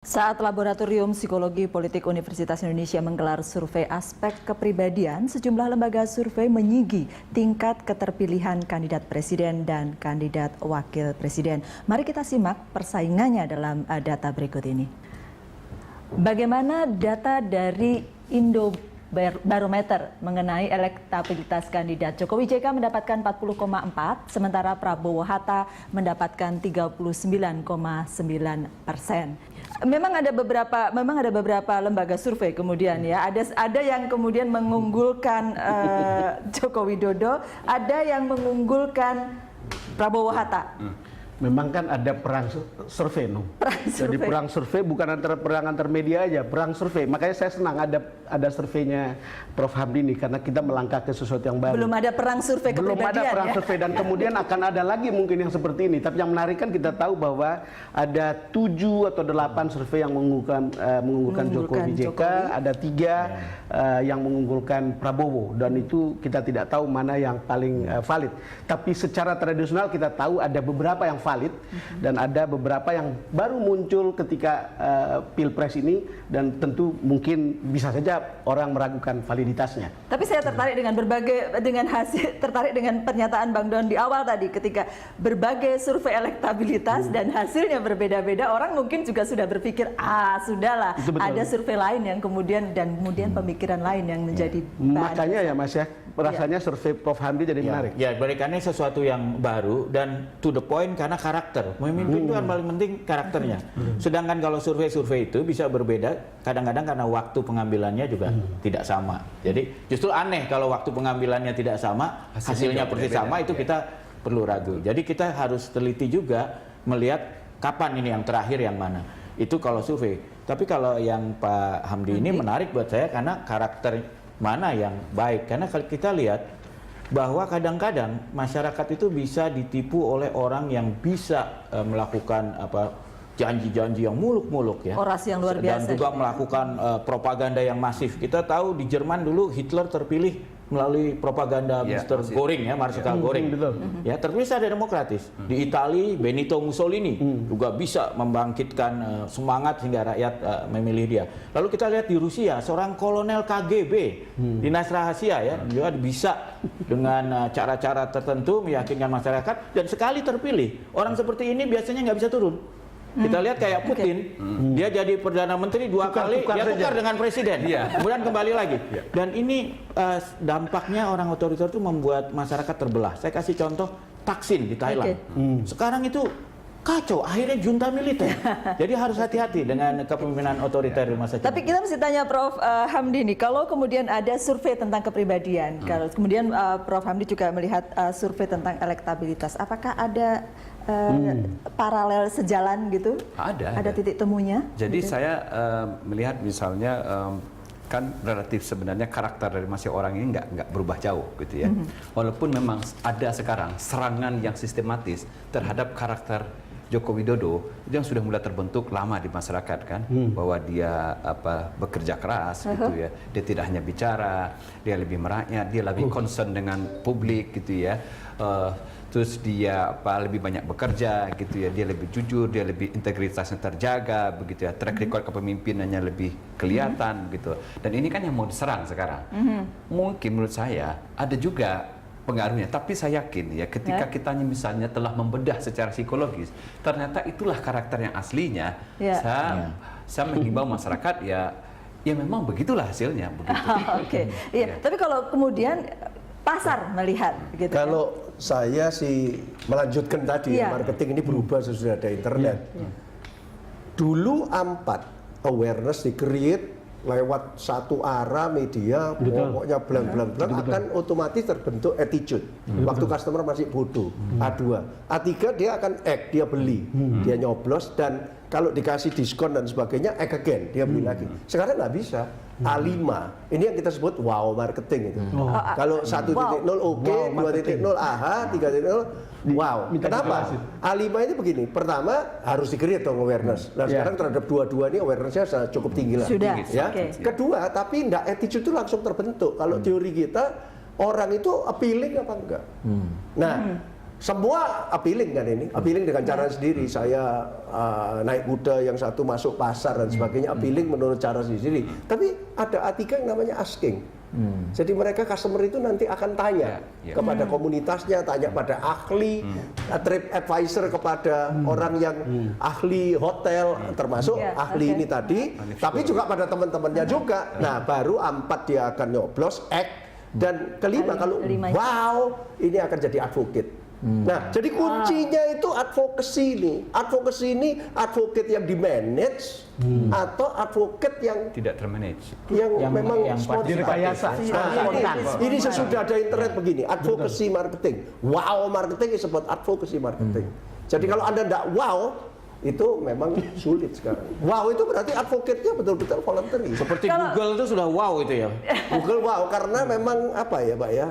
Saat Laboratorium Psikologi Politik Universitas Indonesia menggelar survei aspek kepribadian, sejumlah lembaga survei menyigi tingkat keterpilihan kandidat presiden dan kandidat wakil presiden. Mari kita simak persaingannya dalam data berikut ini. Bagaimana data dari Indobarometer mengenai elektabilitas kandidat Jokowi JK mendapatkan 40,4, sementara Prabowo Hatta mendapatkan 39,9%. Memang ada beberapa lembaga survei kemudian ya, ada yang kemudian mengunggulkan Joko Widodo, ada yang mengunggulkan Prabowo Hatta. Memang kan ada perang survei, Jadi perang survei bukan perang antar media aja, perang survei. Makanya saya senang ada surveinya Prof. Hamdi ini karena kita melangkah ke sesuatu yang baru. Belum ada perang survei kepribadian. Belum ada perang survei dan kemudian akan ada lagi mungkin yang seperti ini. Tapi yang menarik kan kita tahu bahwa ada 7 atau 8 survei yang mengunggulkan Jokowi JK, ada 3 yang mengunggulkan Prabowo, dan itu kita tidak tahu mana yang paling valid. Tapi secara tradisional kita tahu ada beberapa yang valid dan ada beberapa yang baru muncul ketika Pilpres ini, dan tentu mungkin bisa saja orang meragukan validitasnya. Tapi saya tertarik tertarik dengan pernyataan Bang Don di awal tadi, ketika berbagai survei elektabilitas dan hasilnya berbeda-beda, orang mungkin juga sudah berpikir sudahlah, ada survei lain yang kemudian pemikiran lain yang menjadi makanya ya Mas ya, rasanya survei Prof. Hamdi jadi menarik. Ya, berikannya sesuatu yang baru dan to the point karena karakter. Memimpin itu kan paling penting karakternya. Sedangkan kalau survei-survei itu bisa berbeda kadang-kadang karena waktu pengambilannya juga tidak sama. Jadi justru aneh kalau waktu pengambilannya tidak sama, hasilnya persis sama, itu kita perlu ragu. Jadi kita harus teliti juga melihat kapan ini yang terakhir yang mana. Itu kalau survei. Tapi kalau yang Pak Hamdi ini menarik buat saya karena karakter mana yang baik. Karena kalau kita lihat bahwa kadang-kadang masyarakat itu bisa ditipu oleh orang yang bisa melakukan janji-janji yang muluk-muluk ya. Orasi yang luar biasa. Dan juga melakukan propaganda yang masif. Kita tahu di Jerman dulu Hitler terpilih melalui propaganda Mr. Göring ya, Marsikal Göring. Ya, terpilih secara demokratis. Di Italia Benito Mussolini juga bisa membangkitkan semangat hingga rakyat memilih dia. Lalu kita lihat di Rusia, seorang kolonel KGB, dinas rahasia ya, juga bisa dengan cara-cara tertentu meyakinkan masyarakat, dan sekali terpilih, orang seperti ini biasanya nggak bisa turun. Kita lihat kayak Putin, dia jadi Perdana Menteri 2 kali, dia tukar dengan Presiden, kemudian kembali lagi. Dan ini dampaknya orang otoriter itu membuat masyarakat terbelah. Saya kasih contoh Thaksin di Thailand. Sekarang itu kacau, akhirnya junta militer. Jadi harus hati-hati dengan kepemimpinan otoriter di masa kini. Tapi kita mesti tanya Prof. Hamdi nih, kalau kemudian ada survei tentang kepribadian, kalau kemudian Prof. Hamdi juga melihat survei tentang elektabilitas, apakah ada paralel sejalan gitu? Ada titik temunya? Jadi saya melihat misalnya kan relatif sebenarnya karakter dari masing orang ini nggak berubah jauh gitu ya. Walaupun memang ada sekarang serangan yang sistematis terhadap karakter Joko Widodo itu yang sudah mulai terbentuk lama di masyarakat kan, bahwa dia bekerja keras gitu ya, dia tidak hanya bicara, dia lebih merakyat, dia lebih concern dengan publik gitu ya, terus dia lebih banyak bekerja gitu ya, dia lebih jujur, dia lebih integritasnya terjaga begitu ya, track record kepemimpinannya lebih kelihatan gitu, dan ini kan yang mau diserang sekarang. Mungkin menurut saya ada juga pengaruhnya, tapi saya yakin ya ketika kita misalnya telah membedah secara psikologis, ternyata itulah karakter yang aslinya. Saya menghimbau masyarakat ya memang begitulah hasilnya begitu. Tapi kalau kemudian pasar melihat gitu. Kalau saya sih melanjutkan tadi marketing ini berubah sesudah ada internet. Dulu awareness di-create lewat satu arah media, pokoknya blang akan otomatis terbentuk attitude. Waktu customer masih bodoh. A2, A3 dia akan act, dia beli, dia nyoblos, dan kalau dikasih diskon dan sebagainya, act again, dia beli lagi. Sekarang nggak bisa. A5, ini yang kita sebut wow marketing itu. Kalau 1.0 oke, 2.0 aha, 3.0 wow. Kenapa? A5 ini begini, pertama harus di-create dong awareness. Nah sekarang terhadap dua-dua ini awareness-nya cukup tinggi lah. Sudah, ya. Kedua, tapi enggak, attitude itu langsung terbentuk. Kalau teori kita, orang itu appealing apa enggak? Nah, Semua appealing kan ini, appealing dengan cara sendiri. Saya naik kuda, yang satu masuk pasar dan sebagainya, appealing menurut cara sendiri. Tapi ada A3 yang namanya asking. Jadi mereka customer itu nanti akan tanya kepada komunitasnya, tanya pada ahli, trip advisor kepada orang yang ahli hotel, termasuk ahli ini tadi, tapi juga pada teman-temannya juga. Nah, baru 4 dia akan nyoblos, dan kelima kalau wow, ini akan jadi advocate. Nah, jadi kuncinya itu advocacy nih. Advocacy ini advocate yang di-manage atau advocate yang tidak termanage. Yang memang direkayasa. Ini sesudah ada internet begini, advocacy marketing. Wow marketing is about advocacy marketing. Jadi kalau Anda tidak wow, itu memang sulit sekarang. Wow itu berarti advocate-nya betul-betul voluntary. Seperti Google itu sudah wow itu ya. Google wow karena memang apa ya Pak ya.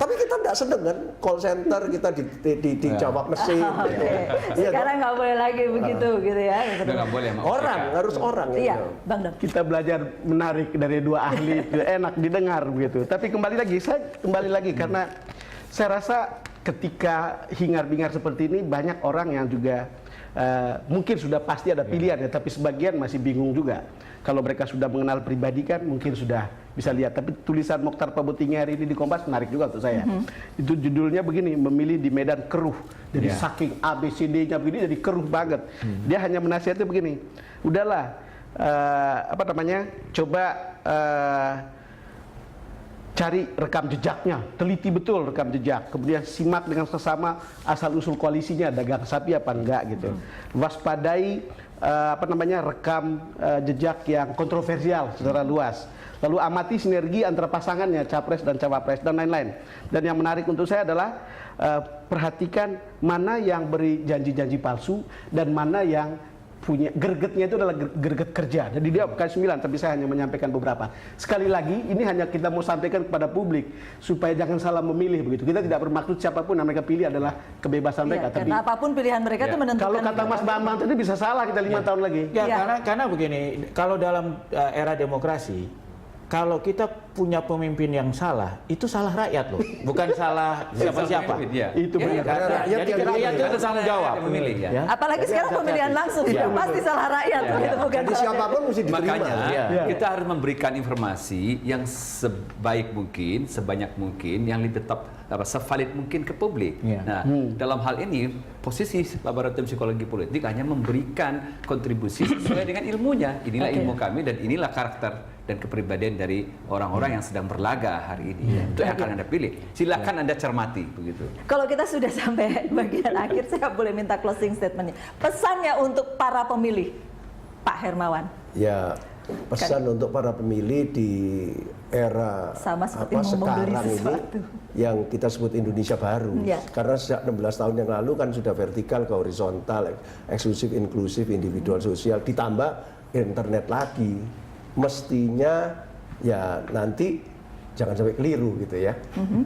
Tapi kita tidak seneng kan call center kita dijawab mesin. Gitu. Sekarang nggak boleh lagi begitu gitu ya. Nggak boleh. Orang harus orang. Iya, gitu. Bang Don. Kita belajar menarik dari dua ahli, enak didengar begitu. Tapi kembali lagi karena saya rasa ketika hingar-bingar seperti ini banyak orang yang juga mungkin sudah pasti ada pilihan ya, tapi sebagian masih bingung juga. Kalau mereka sudah mengenal pribadi kan mungkin sudah bisa lihat. Tapi tulisan Mokhtar Pabutingi hari ini di Kompas menarik juga untuk saya. Itu judulnya begini, memilih di medan keruh. Jadi saking ABCD-nya begini jadi keruh banget. Dia hanya menasihati begini, udahlah coba cari rekam jejaknya, teliti betul rekam jejak, kemudian simak dengan sesama asal-usul koalisinya, dagang sapi apa enggak gitu. Waspadai rekam jejak yang kontroversial secara luas. Lalu amati sinergi antara pasangannya, capres dan cawapres dan lain-lain. Dan yang menarik untuk saya adalah perhatikan mana yang beri janji-janji palsu dan mana yang punya gregetnya itu adalah greget kerja. Jadi dia bukan 9, tapi saya hanya menyampaikan beberapa. Sekali lagi, ini hanya kita mau sampaikan kepada publik supaya jangan salah memilih begitu. Kita tidak bermaksud siapapun yang mereka pilih adalah kebebasan mereka. Tapi karena apapun pilihan mereka itu menentukan. kalau kata Mas Bambang tadi bisa salah kita 5 tahun lagi. Ya, karena begini, kalau dalam era demokrasi, kalau kita punya pemimpin yang salah, itu salah rakyat loh, bukan salah siapa-siapa. Itu benar. Jadi rakyat itu bertanggung jawab. Memilih ya. Apalagi sekarang pemilihan langsung, pasti salah rakyat. Gitu, bukan Jadi siapapun mesti diterima. Makanya kita harus memberikan informasi yang sebaik mungkin, sebanyak mungkin, yang lebih sevalid mungkin ke publik. Nah, dalam hal ini posisi Laboratorium Psikologi Politik hanya memberikan kontribusi sesuai dengan ilmunya. Inilah ilmu kami dan inilah karakter dan kepribadian dari orang-orang yang sedang berlaga hari ini. Itu yang akan Anda pilih. Silakan Anda cermati begitu. Kalau kita sudah sampai bagian akhir, saya boleh minta closing statementnya. Pesannya untuk para pemilih, Pak Hermawan. Ya, pesan untuk para pemilih di era Sama seperti mau membeli sekarang sesuatu. ini yang kita sebut Indonesia baru. Karena sejak 16 tahun yang lalu kan sudah vertikal ke horizontal, eksklusif, inklusif, individual, sosial, ditambah internet lagi. Mestinya ya nanti jangan sampai keliru gitu ya.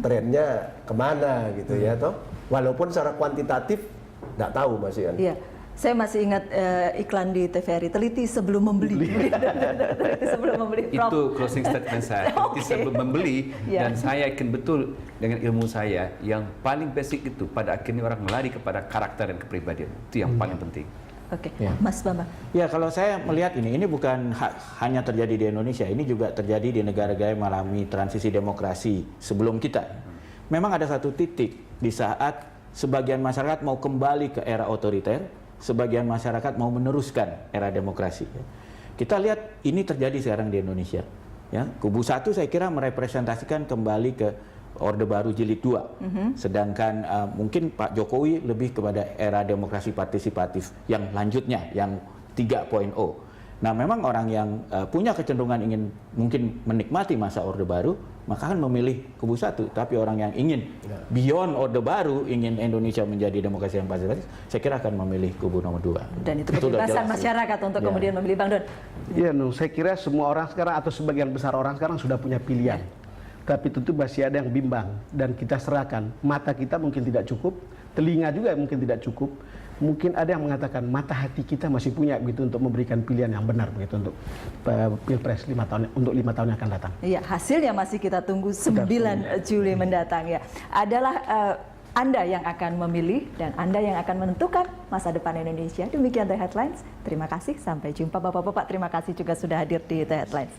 Trennya kemana gitu ya toh. Walaupun secara kuantitatif nggak tahu Mas Ian. Iya. Saya masih ingat iklan di TVRI, teliti sebelum membeli. Teliti sebelum membeli. Itu closing statement saya. Teliti sebelum membeli, dan saya yakin betul dengan ilmu saya yang paling basic itu pada akhirnya orang melari kepada karakter dan kepribadian. Itu yang paling penting. Oke, Mas Bambang. Ya, kalau saya melihat ini bukan hanya terjadi di Indonesia, ini juga terjadi di negara-negara yang mengalami transisi demokrasi sebelum kita. Memang ada satu titik di saat sebagian masyarakat mau kembali ke era otoriter, sebagian masyarakat mau meneruskan era demokrasi. Kita lihat ini terjadi sekarang di Indonesia. Ya, kubu satu saya kira merepresentasikan kembali ke Orde Baru Jilid 2. Sedangkan mungkin Pak Jokowi lebih kepada era demokrasi partisipatif yang lanjutnya, yang 3.0. Nah, memang orang yang punya kecenderungan ingin mungkin menikmati masa Orde Baru, maka akan memilih kubu satu. Tapi orang yang ingin beyond Orde Baru, ingin Indonesia menjadi demokrasi yang partisipatif, saya kira akan memilih kubu nomor 2. Dan itu kebebasan masyarakat untuk kemudian memilih. Bang Don. Iya, saya kira semua orang sekarang atau sebagian besar orang sekarang sudah punya pilihan. Tapi tentu masih ada yang bimbang dan kita serahkan. Mata kita mungkin tidak cukup, telinga juga mungkin tidak cukup. Mungkin ada yang mengatakan mata hati kita masih punya begitu untuk memberikan pilihan yang benar begitu untuk Pilpres 5 tahun untuk 5 tahun yang akan datang. Iya, hasilnya masih kita tunggu 9 Juli mendatang ya. Adalah Anda yang akan memilih dan Anda yang akan menentukan masa depan Indonesia. Demikian The Headlines. Terima kasih, sampai jumpa Bapak-Bapak. Terima kasih juga sudah hadir di The Headlines.